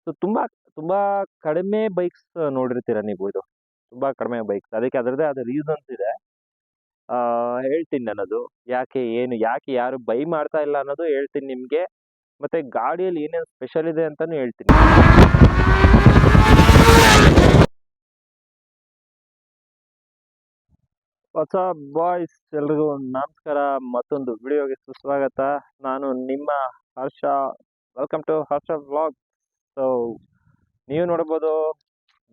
So ತುಂಬಾ ಕಡಿಮೆ bikes ನೋಡಿರ್ತೀರ ನೀವು. ಇದು ತುಂಬಾ ಕಡಿಮೆ ಬೈಕ್ಸ್, ಅದಕ್ಕೆ ಅದರದ್ದೇ ಆದ ರೀಸನ್ಸ್ ಇದೆ. ಹೇಳ್ತೀನಿ ನಾನದು ಯಾಕೆ ಯಾರು ಬೈ ಮಾಡ್ತಾ ಇಲ್ಲ ಅನ್ನೋದು ಹೇಳ್ತೀನಿ ನಿಮ್ಗೆ. ಮತ್ತೆ ಗಾಡಿಯಲ್ಲಿ ಏನೇನು ಸ್ಪೆಷಲ್ ಇದೆ ಅಂತಾನು ಹೇಳ್ತೀನಿ. ಹೊಸ ಬಾಯ್ಸ್ ಎಲ್ರಿಗೂ ನಮಸ್ಕಾರ, ಮತ್ತೊಂದು ವಿಡಿಯೋಗೆ ಸುಸ್ವಾಗತ. ನಾನು ನಿಮ್ಮ Harsha. Welcome to Harsha vlog. So ನೀವು ನೋಡ್ಬೋದು,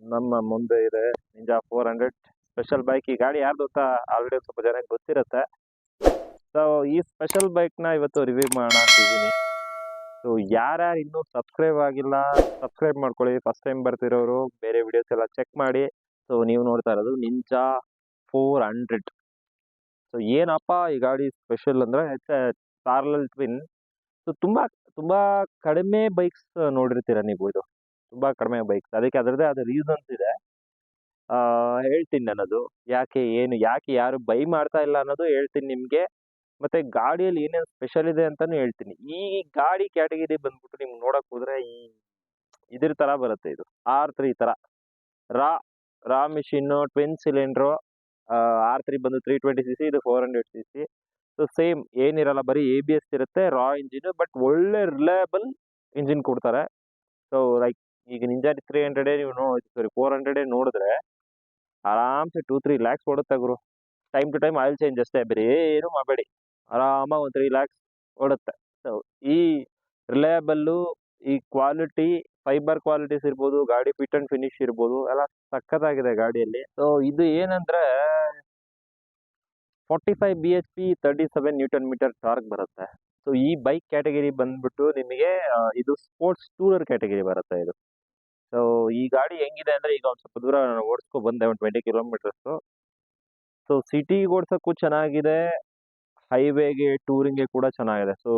ನಮ್ಮ ಮುಂದೆ ಇದೆ ನಿಂಜಾ 400 ಸ್ಪೆಷಲ್ ಬೈಕ್. ಈ ಗಾಡಿ ಯಾರ್ದು ಅಂತ ಆಲ್ರೆಡಿ ಸ್ವಲ್ಪ ಜನಕ್ಕೆ ಗೊತ್ತಿರುತ್ತೆ. ಸೊ ಈ ಸ್ಪೆಷಲ್ ಬೈಕ್ನ ಇವತ್ತು ರಿವ್ಯೂ ಮಾಡೋಣ ಅಂತಿದ್ದೀನಿ. ಸೊ ಯಾರ್ಯಾರು ಇನ್ನೂ ಸಬ್ಸ್ಕ್ರೈಬ್ ಆಗಿಲ್ಲ, ಸಬ್ಸ್ಕ್ರೈಬ್ ಮಾಡ್ಕೊಳ್ಳಿ. ಫಸ್ಟ್ ಟೈಮ್ ಬರ್ತಿರೋರು ಬೇರೆ ವಿಡಿಯೋಸ್ ಎಲ್ಲ ಚೆಕ್ ಮಾಡಿ. ಸೊ ನೀವು ನೋಡ್ತಾ ಇರೋದು ನಿಂಜಾ 400. ಸೊ ಏನಪ್ಪ ಈ ಗಾಡಿ ಸ್ಪೆಷಲ್ ಅಂದ್ರೆ ಪ್ಯಾರಲಲ್ ಟ್ವಿನ್. ಸೊ ತುಂಬಾ ಕಡಿಮೆ ಬೈಕ್ಸ್ ನೋಡಿರ್ತೀರ ನೀವು. ಇದು ತುಂಬಾ ಕಡಿಮೆ ಬೈಕ್ಸ್, ಅದಕ್ಕೆ ಅದರದ್ದೇ ಆದ ರೀಸನ್ಸ್ ಇದೆ. ಹೇಳ್ತೀನಿ ನಾನದು ಯಾಕೆ ಯಾರು ಬೈ ಮಾಡ್ತಾ ಇಲ್ಲ ಅನ್ನೋದು ಹೇಳ್ತೀನಿ ನಿಮ್ಗೆ. ಮತ್ತೆ ಗಾಡಿಯಲ್ಲಿ ಏನೇನು ಸ್ಪೆಷಲ್ ಇದೆ ಅಂತಾನು ಹೇಳ್ತೀನಿ. ಈ ಗಾಡಿ ಕ್ಯಾಟಗರಿ ಬಂದ್ಬಿಟ್ಟು ನಿಮ್ಗೆ ನೋಡಕ್ ಹೋದ್ರೆ ಇದ್ರ ತರ ಬರುತ್ತೆ. ಇದು R3 ತರ ರಾ ರಾ ಮಿಷಿನ್, ಟ್ವಿನ್ ಸಿಲಿಂಡ್ರು. R3 ಬಂದು 320cc, ಇದು 400cc. ಸೊ ಸೇಮ್ ಏನಿರಲ್ಲ, ಬರೀ ABS ಇರುತ್ತೆ, ರಾ ಇಂಜಿನ್. ಬಟ್ ಒಳ್ಳೆ ರಿಲಯಬಲ್ ಇಂಜಿನ್ ಕೊಡ್ತಾರೆ. ಸೊ ಲೈಕ್ ಈಗ ನಿಂಜಾ 300 ನೀವು 400 ನೋಡಿದ್ರೆ ಆರಾಮ್ಸೆ 2-3 lakhs ಓಡುತ್ತೆ ಗುರು. Time to time oil change ಅಷ್ಟೇ, ಬೇರೆ ಏನು ಮಾಡಬೇಡಿ. ಆರಾಮಾಗಿ ಒಂದು 3 lakhs ಓಡುತ್ತೆ. ಸೊ ಈ ರಿಲಯಬಲ್ಲು, ಈ ಕ್ವಾಲಿಟಿ, ಫೈಬರ್ ಕ್ವಾಲಿಟೀಸ್ ಇರ್ಬೋದು, ಗಾಡಿ ಫಿಟ್ ಅಂಡ್ ಫಿನಿಶ್ ಇರ್ಬೋದು, ಎಲ್ಲ ಸಖತ್ತಾಗಿದೆ ಗಾಡಿಯಲ್ಲಿ. ಸೊ ಇದು ಏನಂದ್ರೆ 45 BHP, 37 Nm ಟಾರ್ಕ್ ಬರುತ್ತೆ. ಸೊ ಈ ಬೈಕ್ ಕ್ಯಾಟಗರಿ ಬಂದ್ಬಿಟ್ಟು ನಿಮಗೆ ಇದು ಸ್ಪೋರ್ಟ್ಸ್ ಟೂರರ್ ಕ್ಯಾಟಗರಿ ಬರುತ್ತೆ ಇದು. ಸೊ ಈ ಗಾಡಿ ಹೆಂಗಿದೆ ಅಂದ್ರೆ, ಈಗ ಒಂದು ಸ್ವಲ್ಪ ದೂರ ನಾನು ಓಡಿಸ್ಕೊ ಬಂದೆ, ಒಂದು 20 ಕಿಲೋಮೀಟರ್ಸ್. ಸೊ ಸಿಟಿಗೆ ಓಡ್ಸೋಕ್ಕೂ ಚೆನ್ನಾಗಿದೆ, ಹೈವೇಗೆ ಟೂರಿಂಗ್ಗೆ ಕೂಡ ಚೆನ್ನಾಗಿದೆ. ಸೊ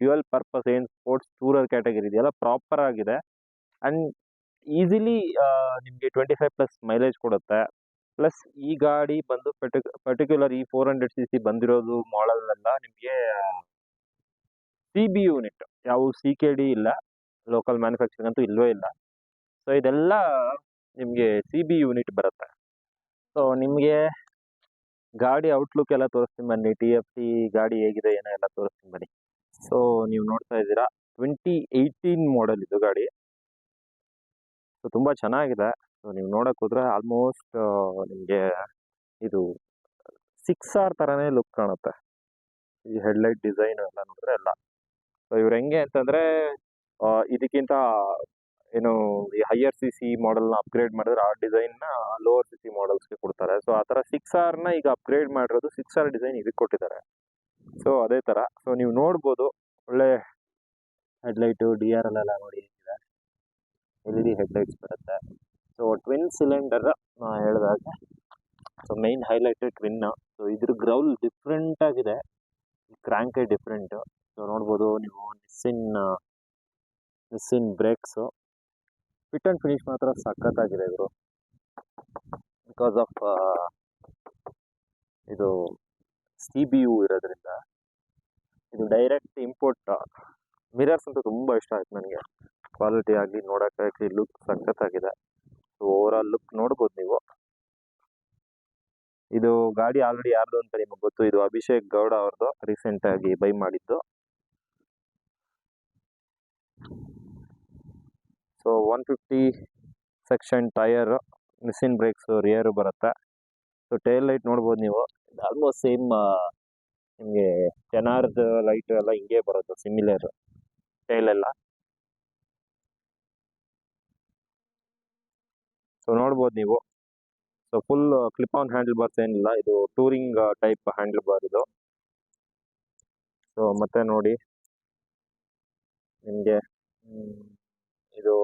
ಡ್ಯುಯಲ್ ಪರ್ಪಸ್ ಏನು ಸ್ಪೋರ್ಟ್ಸ್ ಟೂರರ್ ಕ್ಯಾಟಗರಿ ಇದೆಯಲ್ಲ, ಪ್ರಾಪರ್ ಆಗಿದೆ. ಅಂಡ್ ಈಸಿಲಿ ನಿಮಗೆ 25+ ಮೈಲೇಜ್ ಕೊಡುತ್ತೆ. ಪ್ಲಸ್ ಈ ಗಾಡಿ ಬಂದು ಪರ್ಟಿಕ್ಯುಲರ್ ಈ 400cc ಬಂದಿರೋದು ಮಾಡೆಲ್ ಎಲ್ಲ ನಿಮಗೆ CB ಯೂನಿಟ್, ಯಾವ CKD ಇಲ್ಲ, ಲೋಕಲ್ ಮ್ಯಾನುಫ್ಯಾಕ್ಚರಿಂಗ್ ಅಂತೂ ಇಲ್ವೇ ಇಲ್ಲ. ಸೊ ಇದೆಲ್ಲ ನಿಮಗೆ CB ಯೂನಿಟ್ ಬರುತ್ತೆ. ಸೊ ನಿಮಗೆ ಗಾಡಿ ಔಟ್ಲುಕ್ ಎಲ್ಲ ತೋರಿಸ್ತೀನಿ ಬನ್ನಿ. TFT ಗಾಡಿ ಹೇಗಿದೆ ಏನೋ ಎಲ್ಲ ತೋರಿಸ್ತೀನಿ ಬನ್ನಿ. ಸೊ ನೀವು ನೋಡ್ತಾ ಇದ್ದೀರಾ 2018 ಮಾಡೆಲ್ ಇದು ಗಾಡಿ. ಸೊ ತುಂಬಾ ಚೆನ್ನಾಗಿದೆ. ಸೊ ನೀವು ನೋಡಕ್ ಹೋದ್ರೆ ಆಲ್ಮೋಸ್ಟ್ ನಿಮಗೆ ಇದು 6R ತರನೇ ಲುಕ್ ಕಾಣುತ್ತೆ. ಈ ಹೆಡ್ಲೈಟ್ ಡಿಸೈನ್ ಎಲ್ಲ ನೋಡಿದ್ರೆ ಎಲ್ಲ. ಸೊ ಇವ್ರು ಹೆಂಗೆ ಅಂತಂದ್ರೆ, ಇದಕ್ಕಿಂತ ಏನು ಈ ಹೈಯರ್ CC ಮಾಡೆಲ್ನ ಅಪ್ಗ್ರೇಡ್ ಮಾಡಿದ್ರೆ ಆ ಡಿಸೈನ್ನ ಲೋವರ್ CC ಮಾಡಲ್ಸ್ಗೆ ಕೊಡ್ತಾರೆ. ಸೊ ಆ ಥರ 6Rನ ಈಗ ಅಪ್ಗ್ರೇಡ್ ಮಾಡಿರೋದು 6R ಡಿಸೈನ್ ಇದಕ್ಕೆ ಕೊಟ್ಟಿದ್ದಾರೆ. ಸೊ ಅದೇ ಥರ. ಸೊ ನೀವು ನೋಡ್ಬೋದು, ಒಳ್ಳೆ ಹೆಡ್ಲೈಟು, DRL ಎಲ್ಲ ನೋಡಿ ಹೇಗಿದೆ, LED ಹೆಡ್ಲೈಟ್ಸ್ ಬರುತ್ತೆ. ಸೊ ಟ್ವಿನ್ ಸಿಲಿಂಡರ್ ಹೇಳಿದಾಗ, so main highlight twin. So ಇದ್ರ ಗ್ರೌಲ್ ಡಿಫ್ರೆಂಟ್ ಆಗಿದೆ, ಕ್ರ್ಯಾಂಕ್ ಡಿಫ್ರೆಂಟ್. ಸೊ ನೋಡ್ಬೋದು ನೀವು, Nissin brakes, fit and finish ಮಾತ್ರ ಸಖತ್ತಾಗಿದೆ ಇವರು. ಬಿಕಾಸ್ ಆಫ್ ಇದು CBU ಇರೋದ್ರಿಂದ. ಇದು ಡೈರೆಕ್ಟ್ ಇಂಪೋರ್ಟ್. ಮಿರರ್ಸ್ ಅಂತೂ ತುಂಬ ಇಷ್ಟ ಆಯ್ತು ನನಗೆ, ಕ್ವಾಲಿಟಿ ಆಗಲಿ, ನೋಡೋಕ್ಕಾಗಲಿ, ಲುಕ್ ಸಖತ್ತಾಗಿದೆ. ಸೊ ಓವರಾಲ್ ಲುಕ್ ನೋಡ್ಬೋದು ನೀವು. ಇದು ಗಾಡಿ ಆಲ್ರೆಡಿ ಯಾರ್ದು ಅಂತ ನಿಮಗೆ ಗೊತ್ತು, ಇದು ಅಭಿಷೇಕ್ ಗೌಡ ಅವ್ರದ್ದು, ರೀಸೆಂಟ್ ಆಗಿ ಬೈ ಮಾಡಿದ್ದು. So 150 section tyre, Nissin brakes, rear ಬರುತ್ತೆ. ಸೊ ಟೈಲ್ ಲೈಟ್ ನೋಡ್ಬೋದು ನೀವು, ಆಲ್ಮೋಸ್ಟ್ ಸೇಮ್ ನಿಮಗೆ ಟೆನಾರ್ದ್ ಲೈಟ್ ಎಲ್ಲ ಹಿಂಗೆ ಬರುತ್ತೆ, ಸಿಮಿಲರ್ ಟೈಲ್ ಎಲ್ಲ. ಸೊ ನೋಡ್ಬೋದು ನೀವು. So full clip on handle bars ಏನಿಲ್ಲ, ಇದು ಟೂರಿಂಗ್ ಟೈಪ್ ಹ್ಯಾಂಡಲ್ ಬಾರ್ ಇದು. ಸೊ ಮತ್ತೆ ನೋಡಿ ನಿಮಗೆ ಇದು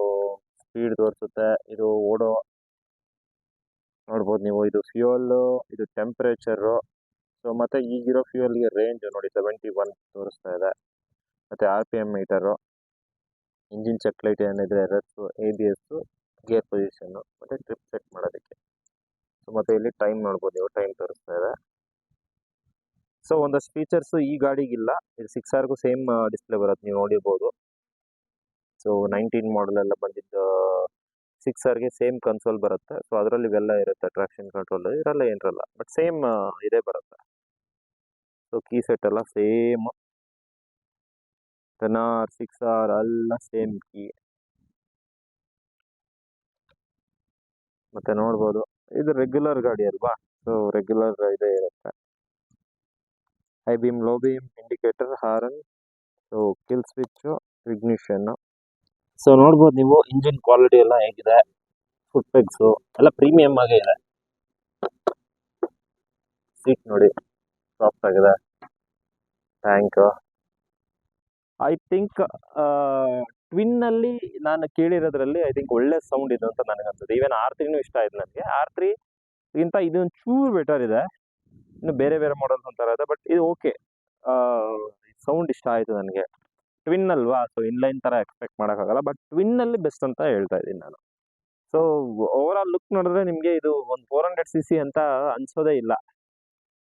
ಸ್ಪೀಡ್ ತೋರಿಸುತ್ತೆ, ಇದು ಓಡೋ ನೋಡ್ಬೋದು ನೀವು. ಇದು ಫ್ಯೂಯಲ್, ಇದು ಟೆಂಪ್ರೇಚರು. ಸೊ ಮತ್ತೆ ಈಗಿರೋ ಫ್ಯೂಯಲ್ಗೆ ರೇಂಜ್ ನೋಡಿ 71 ತೋರಿಸ್ತಾ ಇದೆ. ಮತ್ತೆ RPM meter, engine check light ಏನಿದೆ, RS, ABS, ಗೇರ್ ಪೊಸಿಷನ್ನು, ಮತ್ತೆ ಟ್ರಿಪ್ ಸೆಟ್ ಮಾಡೋದಕ್ಕೆ. ಸೊ ಮತ್ತೆ ಇಲ್ಲಿ ಟೈಮ್ ನೋಡ್ಬೋದು ನೀವು, ಟೈಮ್ ತೋರಿಸ್ತಾ ಇದೆ. ಸೊ ಒಂದಷ್ಟು ಫೀಚರ್ಸು ಈ ಗಾಡಿಗಿಲ್ಲ, ಇದು 6Rಗೂ ಸೇಮ್ ಡಿಸ್ಪ್ಲೇ ಬರುತ್ತೆ, ನೀವು ನೋಡಿರ್ಬೋದು. ಸೊ 19 ಮಾಡಲ್ ಎಲ್ಲ ಬಂದಿದ್ದು 6Rಗೆ ಸೇಮ್ ಕನ್ಸೋಲ್ ಬರುತ್ತೆ. ಸೊ ಅದರಲ್ಲಿ ಇವೆಲ್ಲ ಇರುತ್ತೆ, ಟ್ರಾಕ್ಷನ್ ಕಂಟ್ರೋಲ್ ಇರಲ್ಲ ಏನಿರಲ್ಲ, ಬಟ್ ಸೇಮ್ ಇದೇ ಬರುತ್ತೆ. ಸೊ ಕೀ ಸೆಟ್ ಎಲ್ಲ ಸೇಮ್ 10R 6R ಎಲ್ಲ ಸೇಮ್ ಕೀ. ಮತ್ತೆ ನೋಡ್ಬೋದು ಇದು ರೆಗ್ಯುಲರ್ ಗಾಡಿ ಅಲ್ವಾ, ಸೊ ರೆಗ್ಯುಲರ್ ಇದೇ ಇರುತ್ತೆ. High beam, low beam, indicator, horn, so kill switch, ignition. So ನೋಡ್ಬೋದು ನೀವು ಇಂಜಿನ್ ಕ್ವಾಲಿಟಿ ಎಲ್ಲ ಹೇಗಿದೆ, ಫುಟ್ ಪೆಗ್ಸು ಎಲ್ಲ ಪ್ರೀಮಿಯಂ ಆಗೇ ಇದೆ. ಸೀಟ್ ನೋಡಿ ಸಾಫ್ಟ್ ಆಗಿದೆ. ಟ್ಯಾಂಕ್ ಐ ಥಿಂಕ್ ಟ್ವಿನ್ ಅಲ್ಲಿ ನಾನು ಕೇಳಿರೋದ್ರಲ್ಲಿ ಐ ಥಿಂಕ್ ಒಳ್ಳೆ ಸೌಂಡ್ ಇದೆ ಅಂತ ನನಗೆ ಅನ್ಸುತ್ತೆ. ಈವನ್ R3 ಇಷ್ಟ ಆಯ್ತು ನನಗೆ. R3 ಗಿಂತ ಇದೊಂದು ಚೂರು ಬೆಟರ್ ಇದೆ. ಇನ್ನು ಬೇರೆ ಬೇರೆ ಮಾಡಲ್ಸ್ ಒಂಥರ ಇದೆ, ಬಟ್ ಇದು ಓಕೆ. ಸೌಂಡ್ ಇಷ್ಟ ಆಯ್ತು ನನಗೆ. ಟ್ವಿನ್ ಅಲ್ವಾ, ಸೊ ಇನ್ಲೈನ್ ತರ ಎಕ್ಸ್ಪೆಕ್ಟ್ ಮಾಡೋಕ್ಕಾಗಲ್ಲ, ಬಟ್ ಟ್ವಿನ್ ಅಲ್ಲಿ ಬೆಸ್ಟ್ ಅಂತ ಹೇಳ್ತಾ ಇದ್ದೀನಿ ನಾನು. ಸೊ ಓವರ್ ಆಲ್ ಲುಕ್ ನೋಡಿದ್ರೆ ನಿಮಗೆ ಇದು ಒಂದು 400cc ಅಂತ ಅನ್ಸೋದೇ ಇಲ್ಲ.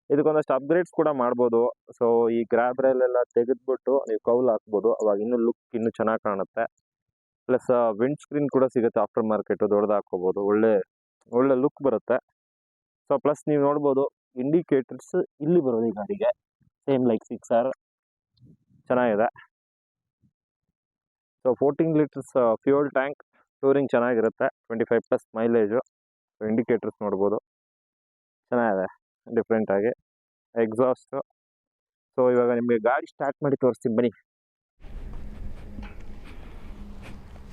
ಇದಕ್ಕೊಂದಷ್ಟು ಅಪ್ಗ್ರೇಡ್ಸ್ ಕೂಡ ಮಾಡ್ಬೋದು. ಸೊ ಈ ಗ್ರಾಬ್ ರೈಲ್ ಎಲ್ಲ ತೆಗೆದ್ಬಿಟ್ಟು ನೀವು ಕೌಲ್ ಹಾಕ್ಬೋದು, ಅವಾಗ ಇನ್ನೂ ಲುಕ್ ಇನ್ನೂ ಚೆನ್ನಾಗಿ ಕಾಣುತ್ತೆ. ಪ್ಲಸ್ ವಿಂಡ್ ಸ್ಕ್ರೀನ್ ಕೂಡ ಸಿಗುತ್ತೆ ಆಫ್ಟರ್ ಮಾರ್ಕೆಟ್, ದೊಡ್ಡದು ಹಾಕೋಬೋದು, ಒಳ್ಳೆ ಲುಕ್ ಬರುತ್ತೆ. ಸೊ ಪ್ಲಸ್ ನೀವು ನೋಡ್ಬೋದು ಇಂಡಿಕೇಟರ್ಸ್ ಇಲ್ಲಿ ಬರೋದು ಈ ಗಾಡಿಗೆ ಸೇಮ್ ಲೈಕ್ 6R, ಚೆನ್ನಾಗಿದೆ. So 14 litres fuel tank, touring ಚೆನ್ನಾಗಿರುತ್ತೆ, 25+ ಮೈಲೇಜು. ಇಂಡಿಕೇಟರ್ಸ್ ನೋಡ್ಬೋದು ಚೆನ್ನಾಗಿದೆ ಡಿಫ್ರೆಂಟ್ ಆಗಿ. ಎಕ್ಸಾಸ್ಟ್. ಸೊ ಇವಾಗ ನಿಮಗೆ ಗಾಡಿ ಸ್ಟಾರ್ಟ್ ಮಾಡಿ ತೋರಿಸ್ತೀನಿ ಬನ್ನಿ.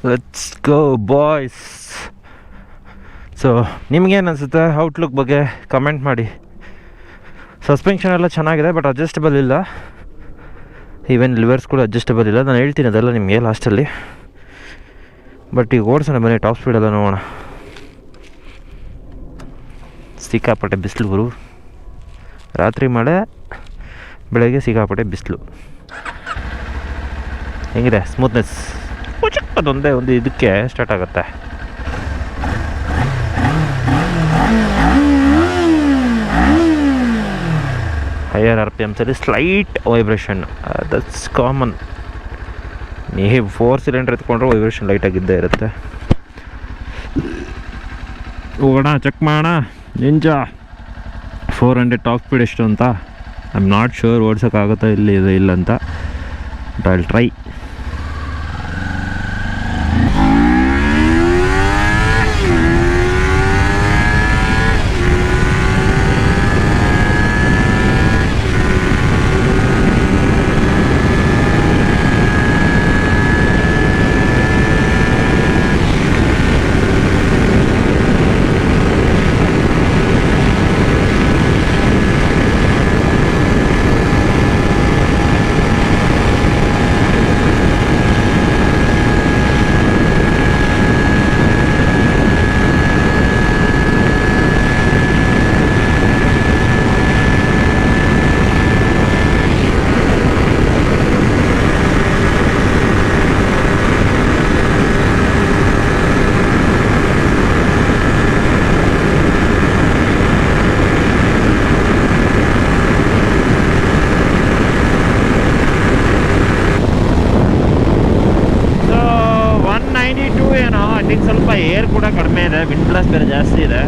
Let's go boys. ಸೊ ನಿಮ್ಗೇನು ಅನಿಸುತ್ತೆ ಔಟ್ಲುಕ್ ಬಗ್ಗೆ ಕಮೆಂಟ್ ಮಾಡಿ. ಸಸ್ಪೆನ್ಷನ್ ಎಲ್ಲ ಚೆನ್ನಾಗಿದೆ, ಬಟ್ ಅಡ್ಜಸ್ಟಬಲ್ ಇಲ್ಲ. ಈವನ್ ಲಿವರ್ಸ್ ಕೂಡ ಅಡ್ಜಸ್ಟಬಲ್ ಇಲ್ಲ. ನಾನು ಹೇಳ್ತೀನಿ ಅದೆಲ್ಲ ನಿಮಗೆ ಲಾಸ್ಟಲ್ಲಿ. ಬಟ್ ಈಗ ಓಡಿಸೋಣ ಬನ್ನಿ, ಟಾಪ್ ಸ್ಪೀಡೆಲ್ಲ ನೋಡೋಣ. ಸಿಕ್ಕಾಪಟ್ಟೆ ಬಿಸಿಲು ಗುರು, ರಾತ್ರಿ ಮಳೆ, ಬೆಳಗ್ಗೆ ಸಿಕ್ಕಾಪಟ್ಟೆ ಬಿಸಿಲು. ಹೆಂಗಿದೆ ಸ್ಮೂತ್ನೆಸ್? ಅದೊಂದೇ ಒಂದು ಇದಕ್ಕೆ ಸ್ಟಾರ್ಟ್ ಆಗುತ್ತೆ. ಹೈಯರ್ RPMsಲ್ಲಿ ಸ್ಲೈಟ್ ವೈಬ್ರೇಷನ್, ದಟ್ಸ್ ಕಾಮನ್. ನೀವು 4 ಸಿಲಿಂಡರ್ ಎತ್ಕೊಂಡ್ರೆ ವೈಬ್ರೇಷನ್ ಲೈಟಾಗಿದ್ದೇ ಇರುತ್ತೆ. ಹೋಗೋಣ ಚೆಕ್ ಮಾಡೋಣ. ನಿಂಜಾ 400 ಟಾಪ್ ಸ್ಪೀಡ್ ಎಷ್ಟು ಅಂತ ಐ ಆಮ್ ನಾಟ್ ಶ್ಯೂರ್, ಓಡ್ಸೋಕ್ಕಾಗುತ್ತಾ ಇಲ್ಲ ಅಂತ, ಬಟ್ ಐ ವಿಲ್ ಟ್ರೈ. ಸ್ವಲ್ಪ ಏರ್ ಕೂಡ ಕಡಿಮೆ ಇದೆ, ವಿಂಡ್ ಬ್ಲಾಸ್ಟ್ ಬೇರೆ ಜಾಸ್ತಿ ಇದೆ.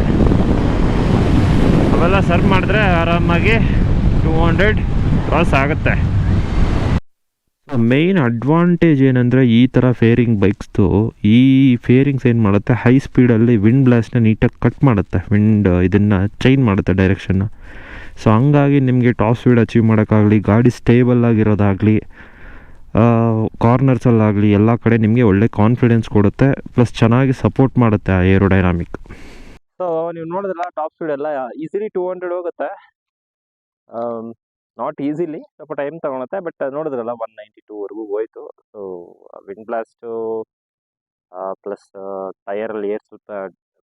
ಅವೆಲ್ಲ ಸರ್ವ್ ಮಾಡಿದ್ರೆ ಆರಾಮಾಗಿ 200 ಕ್ರಾಸ್ ಆಗುತ್ತೆ. ಮೇಯ್ನ್ ಅಡ್ವಾಂಟೇಜ್ ಏನಂದರೆ ಈ ಥರ ಫೇರಿಂಗ್ ಬೈಕ್ಸ್ದು, ಈ ಫೇರಿಂಗ್ಸ್ ಏನು ಮಾಡುತ್ತೆ, ಹೈ ಸ್ಪೀಡಲ್ಲಿ ವಿಂಡ್ ಬ್ಲಾಸ್ಟ್ನ ನೀಟಾಗಿ ಕಟ್ ಮಾಡುತ್ತೆ, ಇದನ್ನು ಚೇಂಜ್ ಮಾಡುತ್ತೆ ಡೈರೆಕ್ಷನ್ನ. ಸೊ ಹಂಗಾಗಿ ನಿಮಗೆ ಟಾಪ್ ಸ್ಪೀಡ್ ಅಚೀವ್ ಮಾಡೋಕ್ಕಾಗಲಿ, ಗಾಡಿ ಸ್ಟೇಬಲ್ ಆಗಿರೋದಾಗಲಿ, ಕಾರ್ನರ್ಸಲ್ಲಾಗಲಿ ಎಲ್ಲ ಕಡೆ ನಿಮಗೆ ಒಳ್ಳೆ ಕಾನ್ಫಿಡೆನ್ಸ್ ಕೊಡುತ್ತೆ. ಪ್ಲಸ್ ಚೆನ್ನಾಗಿ ಸಪೋರ್ಟ್ ಮಾಡುತ್ತೆ ಆ ಏರೋಡೈನಾಮಿಕ್. ಸೊ ನೀವು ನೋಡಿದ್ರಲ್ಲ ಟಾಪ್ ಸ್ಪೀಡ್ ಎಲ್ಲ ಈಸಿಲಿ 200 ಹೋಗುತ್ತೆ. ನಾಟ್ ಈಸಿಲಿ, ಸ್ವಲ್ಪ ಟೈಮ್ ತಗೊಳುತ್ತೆ, ಬಟ್ ನೋಡಿದ್ರಲ್ಲ 192ವರೆಗೂ ಹೋಯ್ತು. ಸೊ ವಿಂಡ್ ಬ್ಲಾಸ್ಟು ಪ್ಲಸ್ ಟೈರಲ್ಲಿ ಏರ್ ಸ್ವಲ್ಪ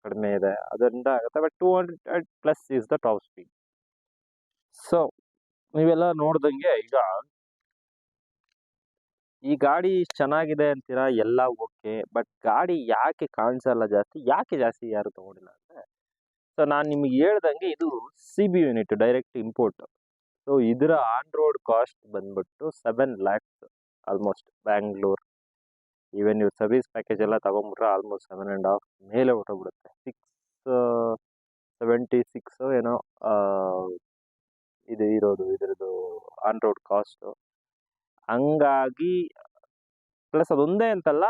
ಕಡಿಮೆ ಇದೆ, ಅದರಿಂದ ಆಗುತ್ತೆ. But 200+ is the top speed. So ನೀವೆಲ್ಲ ನೋಡ್ದಂಗೆ ಈಗ ಈ ಗಾಡಿ ಚೆನ್ನಾಗಿದೆ ಅಂತೀರಾ, ಎಲ್ಲ ಓಕೆ, ಬಟ್ ಗಾಡಿ ಯಾಕೆ ಕಾಣಿಸಲ್ಲ ಜಾಸ್ತಿ, ಯಾಕೆ ಜಾಸ್ತಿ ಯಾರು ತಗೊಂಡಿಲ್ಲ ಅಂದರೆ, ಸೊ ನಾನು ನಿಮಗೆ ಹೇಳ್ದಂಗೆ ಇದು CB unit, direct import. So ಇದರ ಆನ್ ರೋಡ್ ಕಾಸ್ಟ್ ಬಂದ್ಬಿಟ್ಟು 7 lakhs ಆಲ್ಮೋಸ್ಟ್ ಬ್ಯಾಂಗ್ಳೂರ್. ಈವನ್ ಇವ್ರ ಸರ್ವಿಸ್ ಪ್ಯಾಕೇಜ್ ಎಲ್ಲ ತಗೊಂಬಿಟ್ರೆ ಆಲ್ಮೋಸ್ಟ್ 7.5 ಮೇಲೆ ಹೊಟ್ಟೋಗ್ಬಿಡುತ್ತೆ. 676 ಏನೋ ಇದು ಇರೋದು ಇದ್ರದ್ದು ಆನ್ ರೋಡ್ ಕಾಸ್ಟು. ಹಂಗಾಗಿ ಪ್ಲಸ್ ಅದೊಂದೇ ಅಂತಲ್ಲ,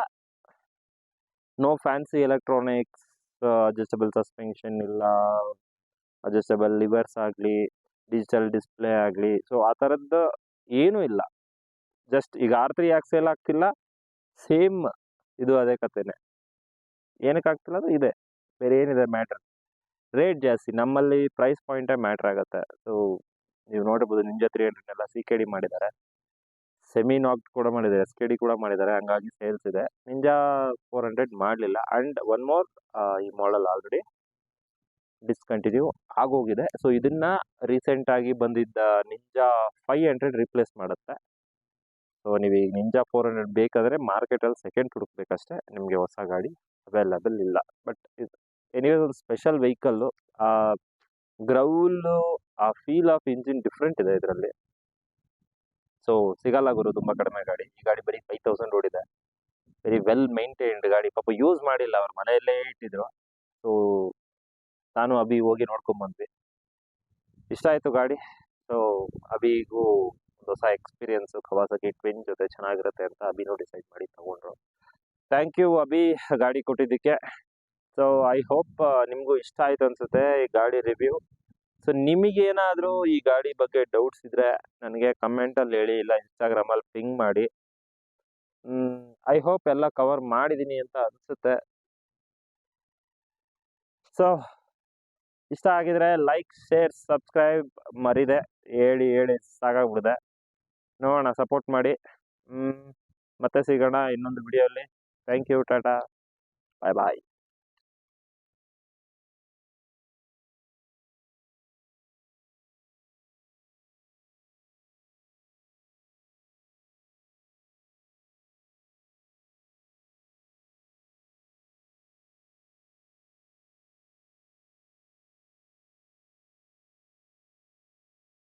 no fancy electronics, adjustable suspension ಇಲ್ಲ, ಅಡ್ಜಸ್ಟಬಲ್ ಲಿವರ್ಸ್ ಆಗಲಿ, ಡಿಜಿಟಲ್ ಡಿಸ್ಪ್ಲೇ ಆಗಲಿ, ಸೊ ಆ ಥರದ್ದು ಏನೂ ಇಲ್ಲ. ಜಸ್ಟ್ ಈಗ R3 ಯಾಕೆ ಸೇಲ್ ಆಗ್ತಿಲ್ಲ, ಸೇಮ್ ಇದು ಅದೇ ಕಥೆನೆ. ಏನಕ್ಕೆ ಆಗ್ತಿಲ್ಲ ಅದು ಇದೆ, ಬೇರೆ ಏನಿದೆ ಮ್ಯಾಟ್ರ್, ರೇಟ್ ಜಾಸ್ತಿ. ನಮ್ಮಲ್ಲಿ ಪ್ರೈಸ್ ಪಾಯಿಂಟೇ ಮ್ಯಾಟ್ರ್ ಆಗುತ್ತೆ. ಸೊ ನೀವು ನೋಡ್ಬೋದು, ನಿಂಜಾ 300 CKD ಮಾಡಿದ್ದಾರೆ, ಸೆಮಿ ನಾಕ್ಡ್ ಕೂಡ ಮಾಡಿದ್ದಾರೆ, SKD ಕೂಡ ಮಾಡಿದ್ದಾರೆ, ಹಂಗಾಗಿ ಸೇಲ್ಸ್ ಇದೆ. ನಿಂಜಾ 400 ಮಾಡಲಿಲ್ಲ. ಆ್ಯಂಡ್ ಒನ್ ಮೋರ್, ಈ ಮಾಡೆಲ್ ಆಲ್ರೆಡಿ ಡಿಸ್ಕಂಟಿನ್ಯೂ ಆಗೋಗಿದೆ. ಸೊ ಇದನ್ನ ರೀಸೆಂಟಾಗಿ ಬಂದಿದ್ದ ನಿಂಜಾ 500 ರಿಪ್ಲೇಸ್ ಮಾಡುತ್ತೆ. ಸೊ ನೀವು ಈಗ ನಿಂಜಾ 400 ಬೇಕಾದರೆ ಮಾರ್ಕೆಟಲ್ಲಿ ಸೆಕೆಂಡ್ ಹುಡುಕ್ಬೇಕಷ್ಟೇ, ನಿಮಗೆ ಹೊಸ ಗಾಡಿ ಅವೈಲಬಲ್ ಇಲ್ಲ. ಬಟ್ ಎನಿವೇ ಒಂದು ಸ್ಪೆಷಲ್ ವೆಹಿಕಲ್ಲು, ಆ ಗ್ರೌಲು, ಆ ಫೀಲ್ ಆಫ್ ಇಂಜಿನ್ ಡಿಫ್ರೆಂಟ್ ಇದೆ ಇದರಲ್ಲಿ. ಸೊ ಸಿಗಲ್ಲ ಗುರು, ತುಂಬ ಕಡಿಮೆ ಗಾಡಿ. ಈ ಗಾಡಿ ಬರೀ 5000 ಓಡಿದೆ. ವೆರಿ ವೆಲ್ ಮೈಂಟೈನ್ಡ್ ಗಾಡಿ, ಪಾಪ ಯೂಸ್ ಮಾಡಿಲ್ಲ, ಅವ್ರ ಮನೆಯಲ್ಲೇ ಇಟ್ಟಿದ್ರು. ಸೊ ನಾನು ಅಭಿ ಹೋಗಿ ನೋಡ್ಕೊಂಬಂದ್ವಿ, ಇಷ್ಟ ಆಯಿತು ಗಾಡಿ. ಸೊ ಅಭಿಗೂ ಒಂದು ಹೊಸ ಎಕ್ಸ್ಪೀರಿಯನ್ಸು, ಕವಾಸಕಿ ಟ್ವಿನ್ ಜೊತೆ ಚೆನ್ನಾಗಿರುತ್ತೆ ಅಂತ ಅಭಿನೂ ಡಿಸೈಡ್ ಮಾಡಿ ತಗೊಂಡ್ರು. ಥ್ಯಾಂಕ್ ಯು ಅಭಿ ಗಾಡಿ ಕೊಟ್ಟಿದ್ದಕ್ಕೆ. ಸೊ ಐ ಹೋಪ್ ನಿಮಗೂ ಇಷ್ಟ ಆಯ್ತು ಅನಿಸುತ್ತೆ ಈ ಗಾಡಿ ರಿವ್ಯೂ. ಸೊ ನಿಮಗೇನಾದರೂ ಈ ಗಾಡಿ ಬಗ್ಗೆ ಡೌಟ್ಸ್ ಇದ್ದರೆ ನನಗೆ ಕಮೆಂಟಲ್ಲಿ ಹೇಳಿ, ಇಲ್ಲ ಇನ್ಸ್ಟಾಗ್ರಾಮಲ್ಲಿ ಪಿಂಗ್ ಮಾಡಿ. ಐ ಹೋಪ್ ಎಲ್ಲ ಕವರ್ ಮಾಡಿದ್ದೀನಿ ಅಂತ ಅನಿಸುತ್ತೆ. ಸೊ ಇಷ್ಟ ಆಗಿದ್ರೆ ಲೈಕ್, ಶೇರ್, ಸಬ್ಸ್ಕ್ರೈಬ್ ಮರಿದೆ ಹೇಳಿ ಸಾಕಾಗ್ಬಿಡಿದೆ. ನೋಡೋಣ, ಸಪೋರ್ಟ್ ಮಾಡಿ. ಮತ್ತೆ ಸಿಗೋಣ ಇನ್ನೊಂದು ವಿಡಿಯೋಲಿ. Thank you, tata, bye bye.